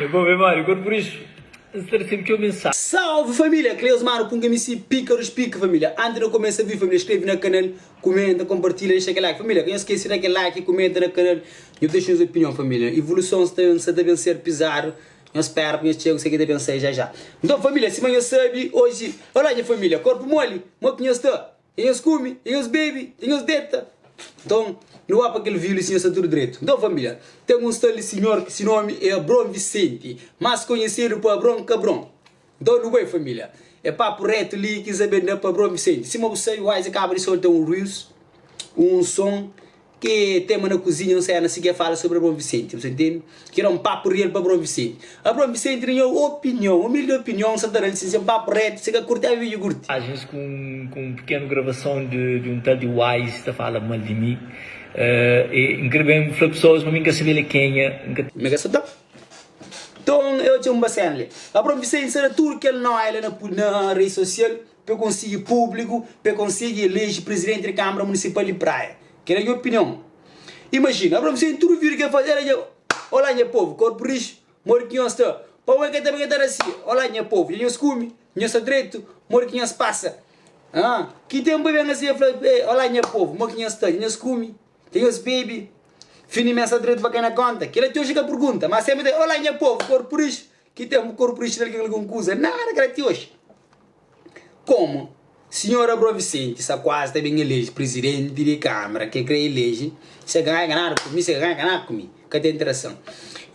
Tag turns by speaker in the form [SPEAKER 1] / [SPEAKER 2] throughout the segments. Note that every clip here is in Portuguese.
[SPEAKER 1] Eu vou ver, Mário, quando por isso, sempre que eu mensagem.
[SPEAKER 2] Salve família, Cleus Maro, Punga-MC, Pícaros, Pica família. Antes de eu começar a vir família, inscreve no canal, comenta, compartilha, deixa aquele like. Família, quem esquece de aquele like, comenta no canal. Eu deixo a opinião família. Evolução se deve ser pisar. Eu espero que eu chegue, sei que deve ser já. Então família, se amanhã sabe, hoje, olha aí família, corpo mole, mo que está. Tem os come, tem os baby, tem os deta. Então, não há para aquele vídeo assim, essa tudo direito. Então, família, tem um tal senhor que se nome é Abrão Vicente, mais conhecido por Abrão Cabrão. Então, não é, família. É papo reto ali, que saber para Abrão Vicente. Se você vai, acaba de soltar um rios, um som, que tema na cozinha, não sei, não sei o que fala sobre Abrão Vicente, você entende? Que era um papo real para Abrão Vicente. Abrão Vicente tinha opinião, humilde opinião, se é um papo reto, se quer curtir a vídeo, curte.
[SPEAKER 1] Às vezes com uma pequena gravação de um tal de Wise, que fala mal de mim. E incrível, pessoas, mas nunca sabia quem é.
[SPEAKER 2] Mega sota. Então, eu tinha um bacana ali. Abrão Vicente era tudo que ele não é na rede social, para conseguir público, para conseguir eleger presidente da Câmara Municipal de Praia. Que era a minha opinião. Imagina, Abrão Vicente, tudo vídeo que ele fazia, olha, meu povo, corpo rijo, morquinho está. Pão é que também está assim, olha, meu povo, e os come, e os direito, morquinho passa. Que tempo vem assim, olha, meu povo, morquinho está, e os come, tem os baby, fini mensa direito para quem na conta. Que ele te hoje que pergunta, mas sempre, olha, meu povo, corpo rijo, que tempo corpo rijo, que ele concusa, nada que ele te hoje. Como? Senhora Abrão Vicente, se quase também elege presidente de Câmara, que quer eleger, se ganhar comigo, se ganhar comigo, que tem interação.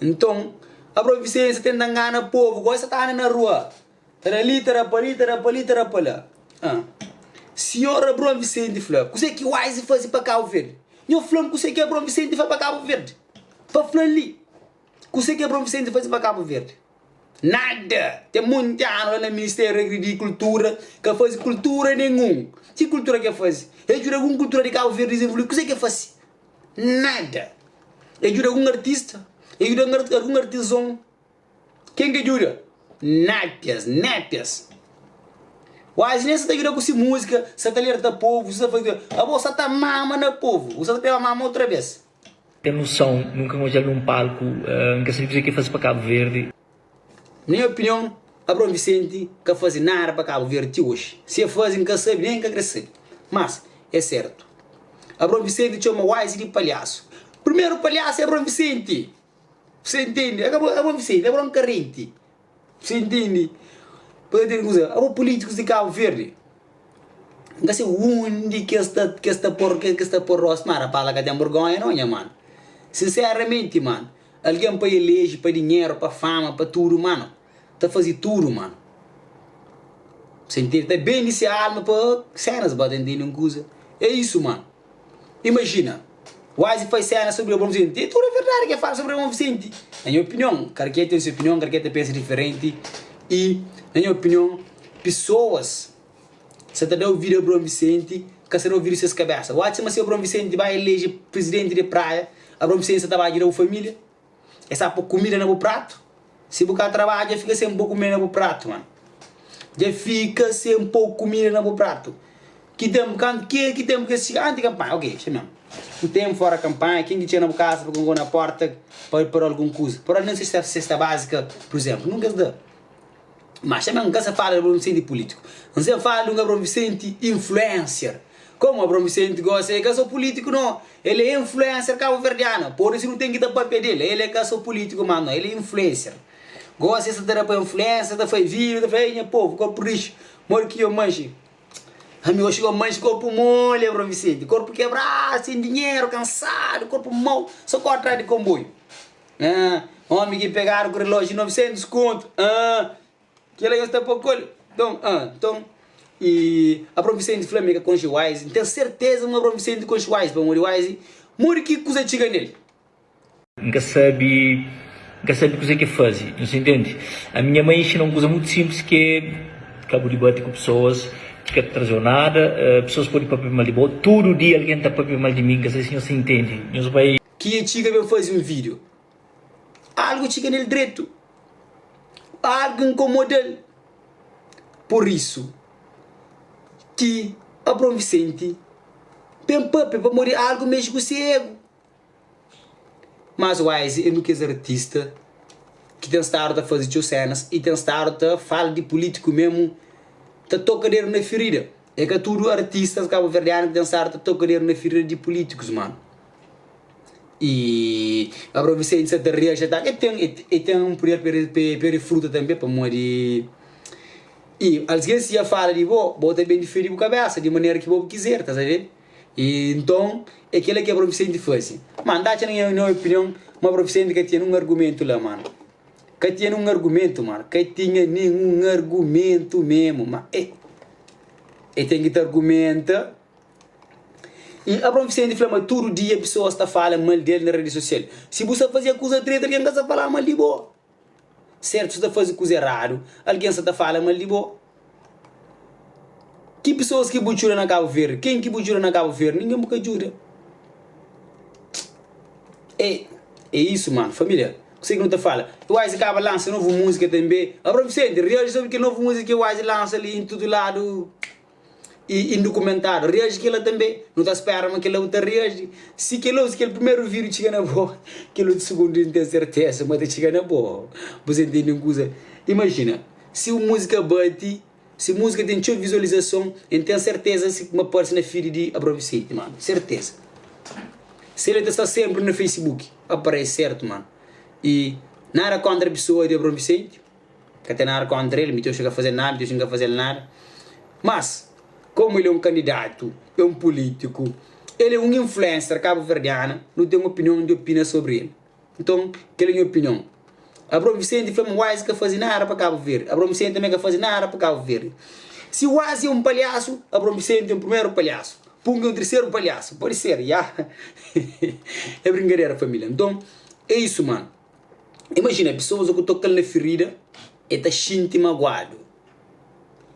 [SPEAKER 2] Então, Abrão Vicente tem que ganhar o povo, gosta de estar na rua, era ali, para lá. Senhora Abrão Vicente, falou, o que o Wise faz para Cabo Verde? Eu falei, o que Abrão Vicente faz para Cabo Verde? Para falar ali, o que Abrão Vicente faz para Cabo Verde? Nada! Tem muito ano no Ministério de Cultura que faz cultura nenhum. Que cultura que faz? Eu juro alguma cultura de Cabo Verde desenvolvida. O que faz? Nada! Eu juro algum artista? Eu juro algum artesão? Quem que jura? Nápias. Mas nem você está jurando com música, você está alerta o povo, você está mama no povo, você está pela mama outra vez.
[SPEAKER 1] Tem noção, nunca vou num palco, nunca sei o que fazer para Cabo Verde.
[SPEAKER 2] Na minha opinião, Abrão Vicente que faz nada para Cabo Verde hoje. Se faz, nunca sabe nem que crescer. Mas, é certo. Abrão Vicente chama Wise de palhaço. Primeiro palhaço é Abrão Vicente. Você entende? Abrão Vicente, Abrão Carrente. Você entende? Pode ter coisa. Abrão políticos de Cabo Verde. Nunca sei onde que esta por Rosmara para que tem vergonha, não, mano. Sinceramente, mano. Alguém para eleger, para dinheiro, para fama, para tudo, mano. Está a fazer tudo, mano. Sentir, está bem nessa alma para cenas, para entender uma coisa. É isso, mano. Imagina. Wise faz cena sobre o Abrão Vicente. É tudo verdade que fala sobre o Abrão Vicente. Na minha opinião, cada quem tem sua opinião, cada quem pensa diferente. E, na minha opinião, pessoas, se está a ouvir o Abrão Vicente, que se não ouvir suas cabeças. Wise, mas se o Abrão Vicente vai eleger presidente de praia, Abrão Vicente está a ajudar a família. Essa pouco comida no prato. Se você trabalha, já fica sem um pouco comida no prato, mano. Já fica sem um pouco comida no prato. Que tempo que se anti-campanha, ok, isso mesmo. O tempo fora campanha, quem que tinha na casa para na porta para algum coisa. Para não ser cesta básica, por exemplo, nunca se dá. Mas também nunca se fala de Abrão Vicente político. Não se fala de Abrão Vicente influencer. Como Abrão Vicente gosta, ele é caso político, não. Ele é influencer cabo-verdiano. Por isso não tem que dar papel dele. Ele é caso político, mano. Ele é influencer. Gosta de ter para influencer, da faz vídeo, da faz, povo, corpo rijo. Moro que eu manche. Amigo, chegou manche, corpo mole, Abrão Vicente. Corpo quebrado, sem dinheiro, cansado, corpo mal. Só corre atrás de comboio. Homem que pegaram o relógio de 900 conto. Que ele está pouco. Então. E Abrão Vicente Flamengo com o Wise, tenho certeza que Abrão Vicente com o Wise, para o Wise, morre que coisa chega nele.
[SPEAKER 1] Nunca sabe o que fazer, não se entende? A minha mãe ensina uma coisa muito simples que acabo de bater com pessoas, que não trazem nada, pessoas podem papel mal de boa, todo dia alguém está papel mal de mim, que assim não se entende.
[SPEAKER 2] Que chega vai fazer um vídeo, algo chega nele direito, algo incomoda ele. Por isso, que Abrão Vicente tem papel para morrer algo mesmo com cego. Mas o Wise, ele não quer ser artista que tem estado a fazer suas cenas e tem estado a falar de político mesmo, tá tocadeiro na ferida. É que tudo artistas cabo-verdianos tem estado a tocadeiro na ferida de políticos, mano. E a Vicente se reage tá, e tem um poder per fruta também para morrer. E às vezes se fala de vou também diferir a cabeça de maneira que vou quiser, tá sabendo? E então é aquilo que a Vicente faz. Mano, dá na minha opinião, uma Vicente que tinha um argumento lá, mano. Que tinha um argumento, mano. Que tinha nenhum argumento mesmo, mano. E tem que ter argumento. E a Vicente fala, mas todo dia pessoas estão falando mal dele na rede social. Se você fazia coisa treta, alguém está falando mal de boa. Certo, se você faz coisa errada, alguém está falando mal de boa. Que pessoas que buchuram na Cabo Verde? Quem que buchura na Cabo Verde? Ninguém me ajuda. É isso, mano, família. Você que não te fala. O Wise acaba lança nova música também. A Vicente, reage sobre que nova música que o Wise lança ali em todo lado. E em documentário, reage que ela também. Não está esperando que ela outra reage. Se que ela, primeiro vídeo chega na boa, que ela de segundo não tem certeza, mas chega na boa. Você entende uma coisa? Imagina, se a música bate, se a música tem muita visualização, eu tenho certeza que uma parte na filha de Abraham Vicente, mano. Certeza. Se ele está sempre no Facebook, aparece certo, mano. E nada contra a pessoa de Abraham Vicente, que até nada contra ele, me chega a fazer nada, me chega a fazer nada. Mas, como ele é um candidato, é um político, ele é um influencer cabo-verdiano, não tem uma opinião de opina sobre ele. Então, aquela é a minha opinião. Abraham Vicente foi um Wise que fazia nada para Cabo Verde. Abraham Vicente também que fazia nada para Cabo Verde. Se o Wise é um palhaço, Abraham Vicente é o primeiro palhaço. Punga um terceiro palhaço. Pode ser, já. É brincadeira, família. Então, é isso, mano. Imagina, pessoas que tocam na ferida e tá xinte magoado.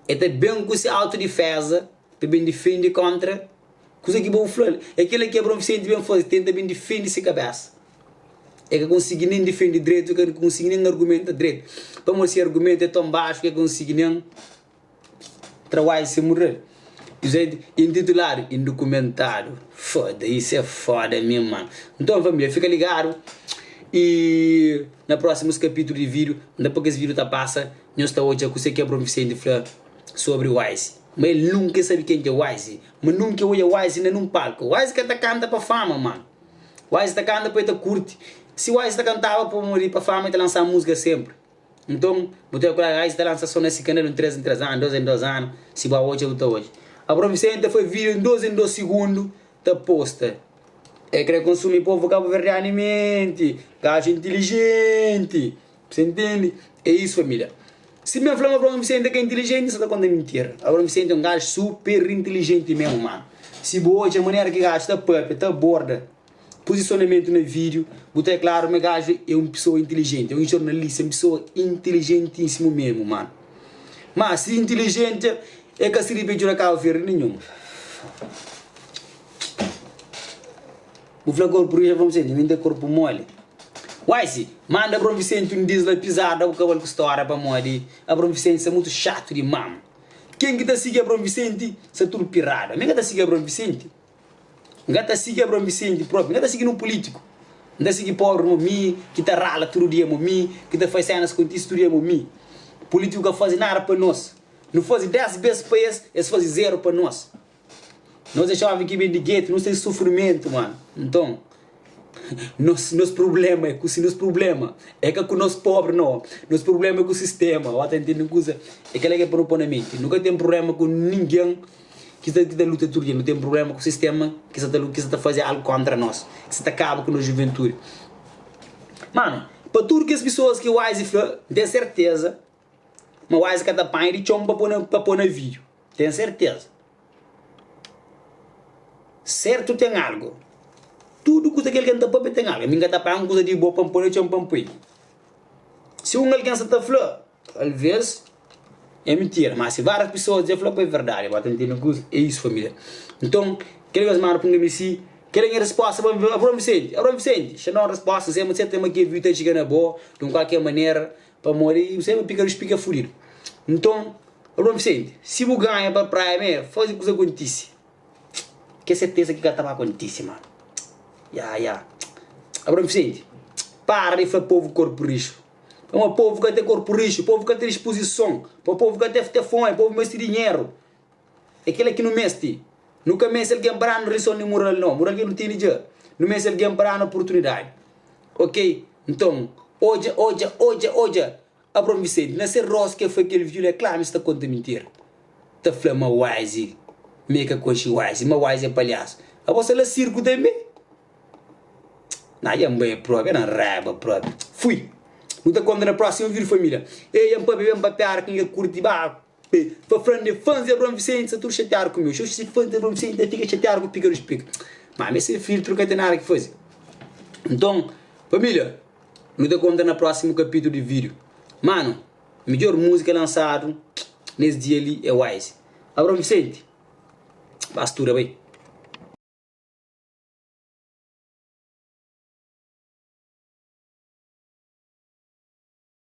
[SPEAKER 2] E tá bem com essa autodefesa, tá bem defende contra. Coisa que bom falar. É aquilo que Abraham Vicente bem faz, tenta bem defender essa cabeça. É que consegue nem defender direito, que consegue nem argumentar direito. Para mostrar argumento é tão baixo que consegue nem trabalhar se morrer. Intitulado, indocumentado. Foda, isso é foda mesmo, mano. Então, família, fica ligado. E no próximo capítulo de vídeo, depois que esse vídeo tá passa, nós estamos hoje com você que é Abraham Vicente falar sobre o Wise. Mas ele nunca sabe quem é o Wise. Mas nunca olha o Wise nem num palco. O Wise que tá canta para fama, mano. O Wise tá canta para ele curte. Se o Wise tá cantava para morrer para fama, ele tá lançando música sempre. Então, vou ter que o Wise tá lançando só nesse canal de 3 em 3 anos, 2 em 2 anos. Se vai hoje, eu estou hoje. Abraham Vicente foi vídeo em 2 em 2 segundos, tá posta. É que consumir povo cabo-verdiano mente, gajo inteligente. Você entende? É isso, família. Se me falar Abraham Vicente que é inteligente, você está contando mentira. Abraham Vicente é um gajo super inteligente mesmo, mano. Se hoje a maneira que o gajo está pup, está borda, posicionamento no vídeo, botar claro, o meu gajo é uma pessoa inteligente, é um jornalista, é uma pessoa inteligentíssimo mesmo, mano. Mas se inteligente, é que se repete na Cabo Verde nenhum. O flagor por isso vamos dizer, nem tem corpo mole. Wise, manda Abraham Vicente um diesel pisado, o cavalo que história para morrer. Abraham Vicente é muito chato de mamo. Quem que está seguindo Abraham Vicente, é tudo pirado. Ninguém está seguindo Abraham Vicente. Ninguém está seguindo Abraham Vicente próprio. Ninguém está seguindo um político. Ninguém está seguindo pobre mami, que está rala todo dia mami, que está fazendo cenas com isso todo dia mami. Político que faz nada para nós. Não faz 10 vezes para eles fazem 0 para nós. Nós deixávamos aqui bem de gueto, não tem sofrimento, mano. Então, nosso problema é que nosso problema é que com nós pobres não. Nosso problema é com o sistema. Ó, tá entendendo coisa? É que ele é proponente. Nunca tem problema com ninguém que está luta todo dia. Não tem problema com o sistema que está fazendo algo contra nós. Que está acaba com a juventude. Mano, para tudo que as pessoas que o Wise tem certeza, mas o Wise que está pai de chão para pôr no vídeo. Tem certeza. Certo tem algo. Tudo que aquele que está para tem algo. Ninguém está para uma coisa de boa para pôr no chão para pôr. Se um alguém está falando, talvez é mentira. Mas se várias pessoas dizem falar, é verdade. Eu vou entender coisa. É isso, família. Então, querem as manas para mim se querem a resposta para Abraham Vicente. Abraham Vicente, se não a resposta, se você tem aqui a vida chegando a boa, de qualquer maneira, para morrer, você vai picar os pica furido. Então, Abraham Vicente, se você ganha para a praia, faz coisa acontece. Que certeza que estava acontecendo, mano. Ya. Abraham Vicente, para de falar povo corpo rijo. É um povo que tem corpo rico, povo que tem disposição, povo que tem fome, povo que tem dinheiro. É aquele que não mexe. Nunca mexe alguém para não resolver moral não. Moral que não tem já. Não mexe alguém para a oportunidade. Ok? Então, hoje, a Bruno Vicente, nesse rosto que foi que ele viu, é claro, está conta mentira. Está falando wise, meca coxa wise, mas wise é palhaço. A você lá circo também? Não, é bem próprio, é raiva próprio. Fui. Não está conta na próxima vídeo, família. E eu para pegar com ele curte ba. Para frente de fãs de Bruno Vicente, se tu chatear comigo, se eu fã de Bruno Vicente, fica chateado com o pica dos pica. Mas esse filtro que tem nada que fazer. Então, família, não está conta na próximo capítulo de vídeo. Mano, melhor música lançado nesse dia ali é Wise. Bruno Vicente, bastura, bem.